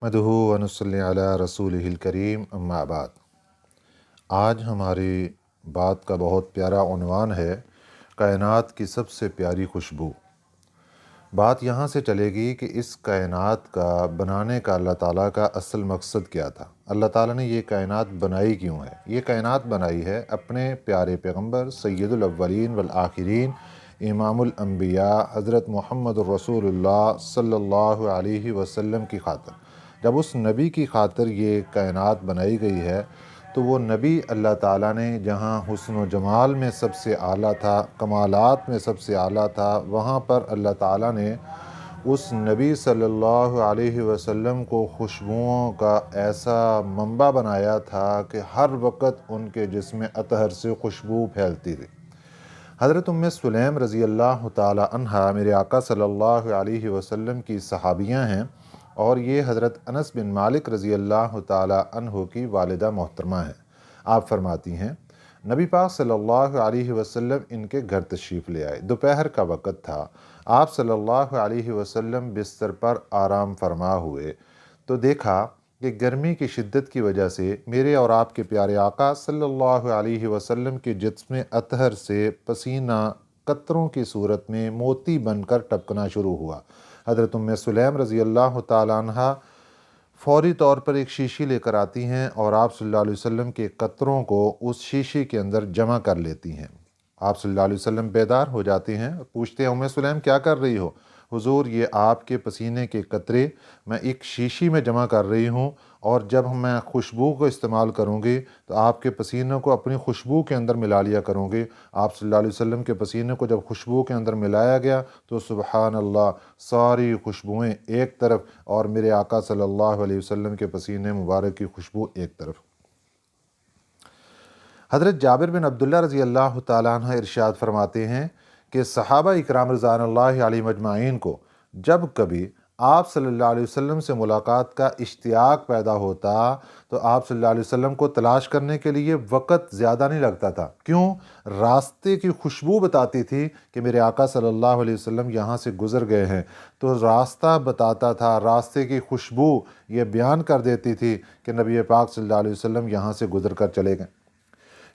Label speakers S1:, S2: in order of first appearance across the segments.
S1: नहमदुहु व नसल्ली अला रसूलिहिल करीम अम्मा बाद। आज हमारी बात का बहुत प्यारा उन्वान है, कायनात की सबसे प्यारी खुशबू। बात यहाँ से चलेगी कि इस कायनात का बनाने का अल्लाह ताला का असल मकसद क्या था। अल्लाह ताला ने ये कायनात बनाई क्यों है? ये कायनात बनाई है अपने प्यारे पैगंबर सैयदुल अव्वलीन वल आखिरीन इमामुल अंबिया हज़रत मुहम्मद रसूलुल्लाह सल्लल्लाहु अलैहि वसल्लम की खातिर। जब उस नबी की खातिर ये कायनात बनाई गई है तो वो नबी अल्लाह ताला ने जहाँ हुस्न व जमाल में सबसे आला था, कमालात में सबसे आला था, वहाँ पर अल्लाह ताला ने उस नबी सल्लल्लाहु अलैहि वसल्लम को खुशबुओं का ऐसा मंबा बनाया था कि हर वक्त उनके जिस्म अतहर से खुशबू फैलती थी। हज़रत उम्मे सुलैम रज़ी अल्लाह ताला अन्हा मेरे आका सल्लल्लाहु अलैहि वसल्लम की सहाबियाँ हैं और ये हज़रत अनस बिन मालिक रज़ी अल्लाह ताला अन्हो की वालिदा मोहतरमा हैं। आप फरमाती हैं, नबी पाक सल्लल्लाहु अलैहि वसल्लम इनके घर तशरीफ़ ले आए। दोपहर का वक़्त था। आप सल्लल्लाहु अलैहि वसल्लम बिस्तर पर आराम फरमा हुए तो देखा कि गर्मी की शिद्दत की वजह से मेरे और आपके प्यारे आका सल्लल्लाहु अलैहि वसल्लम के जिस्म अतहर से पसीना कतरों की सूरत में मोती बनकर टपकना शुरू हुआ। हज़रत उम्मे सुलैम रज़ी अल्लाह ताला अन्हा फ़ौरी तौर पर एक शीशी लेकर आती हैं और आप सल्लल्लाहु अलैहि वसल्लम के कतरों को उस शीशी के अंदर जमा कर लेती हैं। आप सल्लल्लाहु अलैहि वसल्लम बेदार हो जाते हैं, पूछते हैं, उम्मे सुलैम क्या कर रही हो? हुजूर, ये आपके पसीने के कतरे मैं एक शीशी में जमा कर रही हूँ और जब मैं खुशबू को इस्तेमाल करूँगी तो आपके पसीनों को अपनी खुशबू के अंदर मिला लिया करूँगी। आप सल्लल्लाहु अलैहि वसल्लम के पसीने को जब खुशबू के अंदर मिलाया गया तो सुबहान अल्लाह, सारी खुशबुएँ एक तरफ और मेरे आका सल्लल्लाहु अलैहि वसल्लम के पसीने मुबारक की खुशबू एक तरफ। हज़रत जाबिर बिन अब्दुल्ला रज़ी अल्लाह ताला अन्हु इरशाद फरमाते हैं कि सहाबा इकराम रज़वानुल्लाहि अलैहिम अजमाइन को जब कभी आप सल्लल्लाहु अलैहि वसल्लम से मुलाकात का इश्तियाक पैदा होता तो आप सल्लल्लाहु अलैहि वसल्लम को तलाश करने के लिए वक़्त ज़्यादा नहीं लगता था। क्यों? रास्ते की खुशबू बताती थी कि मेरे आका सल्लल्लाहु अलैहि वसल्लम यहाँ से गुज़र गए हैं। तो रास्ता बताता था, रास्ते की खुशबू ये बयान कर देती थी कि नबी पाक सल्लल्लाहु अलैहि वसल्लम यहाँ से गुज़र कर चले गए।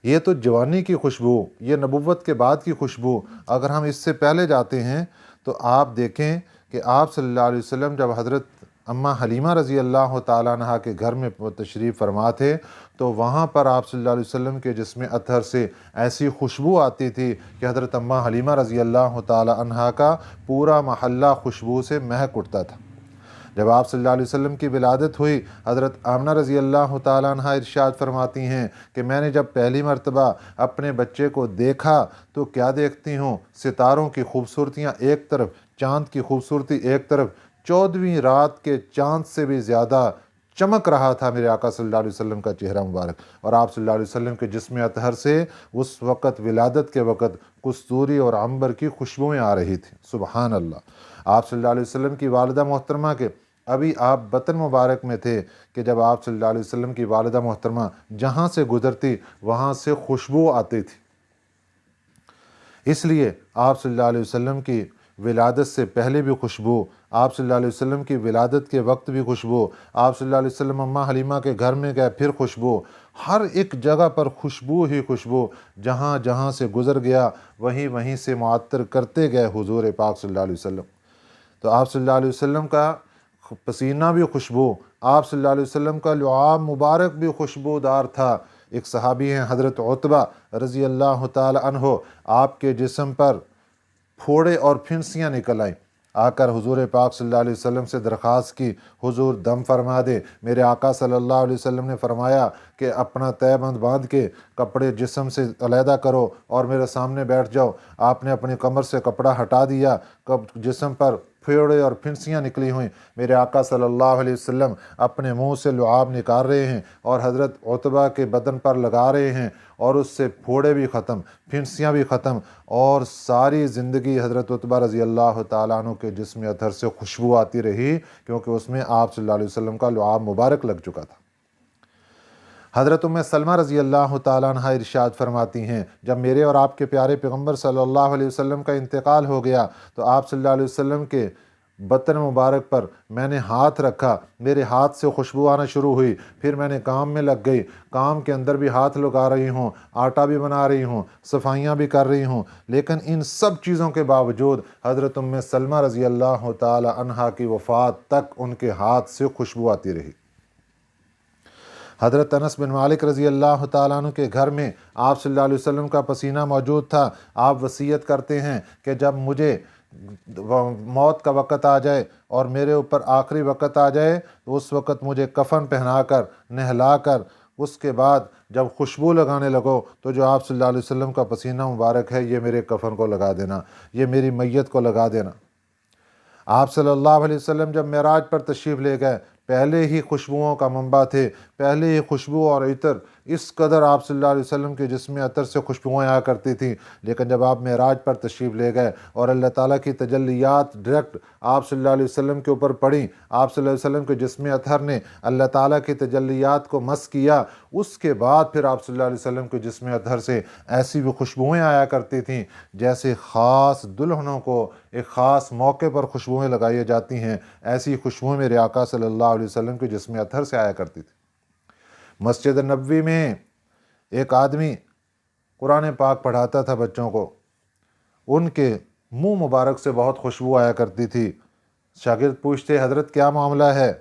S1: ये तो जवानी की खुशबू, ये नबुव्वत के बाद की खुशबू। अगर हम इससे पहले जाते हैं तो आप देखें कि आप सल्लल्लाहु अलैहि वसल्लम जब हज़रत अम्मा हलीमा रज़ी अल्लाह ताला अन्हा के घर में तशरीफ़ फरमा थे तो वहाँ पर आप सल्लल्लाहु अलैहि वसल्लम के जिस्म अतहर से ऐसी खुशबू आती थी कि हज़रत अम्मा हलीमा रज़ी अल्लाह ताला अन्हा का पूरा महल्ला खुशबू से महक उठता था। जब आप सल्लल्लाहु अलैहि वसल्लम की विलादत हुई, हज़रत आमना रज़ी अल्लाह ताला अन्हा इरशाद फरमाती हैं कि मैंने जब पहली मरतबा अपने बच्चे को देखा तो क्या देखती हूँ, सितारों की खूबसूरतियाँ एक तरफ, चाँद की खूबसूरती एक तरफ। 14वीं रात के चाँद से भी ज़्यादा चमक रहा था मेरे आका सल्लल्लाहु अलैहि वसल्लम का चेहरा मुबारक और आप सल्लल्लाहु अलैहि वसल्लम के जिस्म अतहर से उस वक़्त विलादत के वक़्त कस्तूरी और अंबर की खुशबुएँ आ रही थी। सुबहान अल्लाह। आप सल्लल्लाहु अलैहि वसल्लम की वालिदा मोहतरमा के अभी आप बतन मुबारक में थे कि जब आप सल्लल्लाहु अलैहि वसल्लम की वालिदा मोहतरमा जहाँ से गुज़रती वहाँ से खुशबू आती थी। इसलिए आप सल्लल्लाहु अलैहि वसल्लम की विलादत से पहले भी खुशबू, आप सल्लल्लाहु अलैहि वसल्लम की विलादत के वक्त भी खुशबू, आप सल्लल्लाहु अलैहि वसल्लम अम्मा हलीमा के घर में गए फिर खुशबू, हर एक जगह पर खुशबू ही खुशबू। जहाँ जहाँ से गुज़र गया वहीं वहीं से मुअत्तर करते गए हुजूर पाक सल्लल्लाहु अलैहि वसल्लम। तो आप सल्लल्लाहु अलैहि वसल्लम का पसीना भी खुशबू, आप सल्लल्लाहु अलैहि वसल्लम का लुआब मुबारक भी खुशबूदार था। एक सहाबी हैं हज़रत उतबा रज़ी अल्लाह ताला अन्हो, आपके जिस्म पर फोड़े और फिंसियाँ निकल आईं। आकर हुजूर पाक सल्लल्लाहु अलैहि वसल्लम से दरख्वास्त की, हुजूर दम फरमा दे। मेरे आका सल्लल्लाहु अलैहि वसल्लम ने फरमाया कि अपना तहबंद बांध के कपड़े जिस्म से अलहदा करो और मेरे सामने बैठ जाओ। आपने अपनी कमर से कपड़ा हटा दिया, कब जिस्म पर फोड़े और फिंसियाँ निकली हुई। मेरे आका सल्लल्लाहु अलैहि वसल्लम अपने मुंह से लुआब निकाल रहे हैं और हज़रत उतबा के बदन पर लगा रहे हैं और उससे फोड़े भी ख़त्म, फिंसियाँ भी ख़त्म और सारी ज़िंदगी हज़रत उतबा रज़ी अल्लाह ताला अन्हु के जिस्म अतहर से खुशबू आती रही क्योंकि उसमें आप सल्लल्लाहु अलैहि वसल्लम का लुआब मुबारक लग चुका था। हज़रत उम्मे सलमा रज़ी अल्लाह ताला अन्हा इरशाद फरमाती हैं, जब मेरे और आपके प्यारे पैगम्बर सल्लल्लाहु अलैहि वसल्लम का इंतकाल हो गया तो आप सल्लल्लाहु अलैहि वसल्लम के بطن مبارک پر میں نے ہاتھ رکھا، میرے ہاتھ سے خوشبو آنا شروع ہوئی، پھر میں نے کام میں لگ گئی، کام کے اندر بھی ہاتھ لگا رہی ہوں، آٹا بھی بنا رہی ہوں، صفائیاں بھی کر رہی ہوں، لیکن ان سب چیزوں کے باوجود حضرت ام سلمہ رضی اللہ تعالی عنہا کی وفات تک ان کے ہاتھ سے خوشبو آتی رہی۔ حضرت انس بن مالک رضی اللہ تعالیٰ عنہ کے گھر میں آپ صلی اللہ علیہ وسلم کا پسینہ موجود تھا۔ آپ وصیت کرتے ہیں کہ جب مجھے موت کا وقت آ جائے اور میرے اوپر آخری وقت آ جائے تو اس وقت مجھے کفن پہنا کر نہلا کر اس کے بعد جب خوشبو لگانے لگو تو جو آپ صلی اللہ علیہ وسلم کا پسینہ مبارک ہے یہ میرے کفن کو لگا دینا، یہ میری میت کو لگا دینا۔ آپ صلی اللہ علیہ وسلم جب معراج پر تشریف لے گئے، پہلے ہی خوشبوؤں کا منبع تھے، پہلے ہی خوشبو اور عطر اس قدر آپ صلی اللہ علیہ وسلم کے جسم عطر سے خوشبوئیں آیا کرتی تھیں، لیکن جب آپ معراج پر تشریف لے گئے اور اللہ تعالیٰ کی تجلیات ڈائریکٹ آپ صلی اللہ علیہ وسلم کے اوپر پڑیں، آپ صلی اللہ علیہ وسلم کے جسم اطہر نے اللہ تعالیٰ کی تجلیات کو مس کیا، اس کے بعد پھر آپ صلی اللہ علیہ وسلم کے جسم اطہر سے ایسی بھی خوشبوئیں آیا کرتی تھیں جیسے خاص دلہنوں کو ایک خاص موقع پر خوشبوئیں لگائی جاتی ہیں، ایسی خوشبوئیں میرے آقا صلی اللہ علیہ وسلم کے جسم اطہر سے آیا کرتی تھی۔ مسجد نبوی میں ایک آدمی قرآن پاک پڑھاتا تھا بچوں کو، ان کے منہ مبارک سے بہت خوشبو آیا کرتی تھی۔ شاگرد پوچھتے حضرت کیا معاملہ ہے؟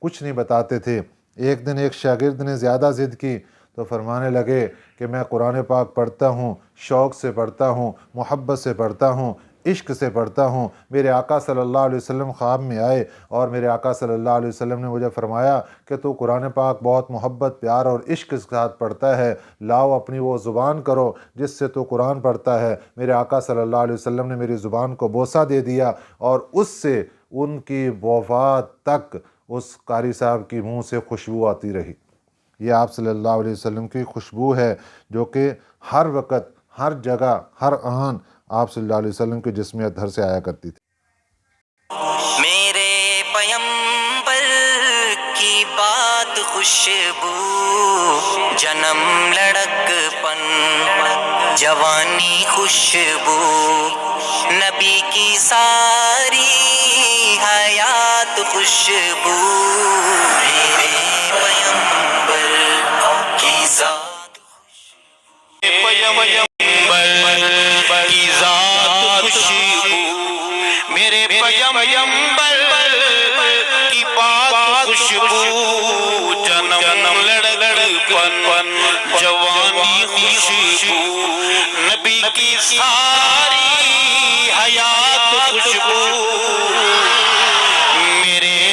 S1: کچھ نہیں بتاتے تھے۔ ایک دن ایک شاگرد نے زیادہ ضد کی تو فرمانے لگے کہ میں قرآن پاک پڑھتا ہوں، شوق سے پڑھتا ہوں، محبت سے پڑھتا ہوں، عشق سے پڑھتا ہوں۔ میرے آقا صلی اللہ علیہ وسلم خواب میں آئے اور میرے آقا صلی اللہ علیہ وسلم نے مجھے فرمایا کہ تو قرآن پاک بہت محبت، پیار اور عشق کے ساتھ پڑھتا ہے، لاؤ اپنی وہ زبان کرو جس سے تو قرآن پڑھتا ہے۔ میرے آقا صلی اللہ علیہ وسلم نے میری زبان کو بوسہ دے دیا اور اس سے ان کی وفات تک اس قاری صاحب کی منہ سے خوشبو آتی رہی۔ یہ آپ صلی اللہ علیہ وسلم کی خوشبو ہے جو کہ ہر وقت، ہر جگہ، ہر آن آپ صلی اللہ علیہ وسلم کے جسم اطہر سے آیا کرتی تھی۔
S2: میرے پیمبر کی بات خوشبو، جنم لڑک پن جوانی خوشبو، نبی کی ساری حیات خوشبو، میرے پیمبر کی ذات، پیمبر کی ذات خوشبو، میرے پیمبر کی بات خوشبو، جنم لڑکپن جوانی خوشبو، نبی کی ساری حیات خوشبو،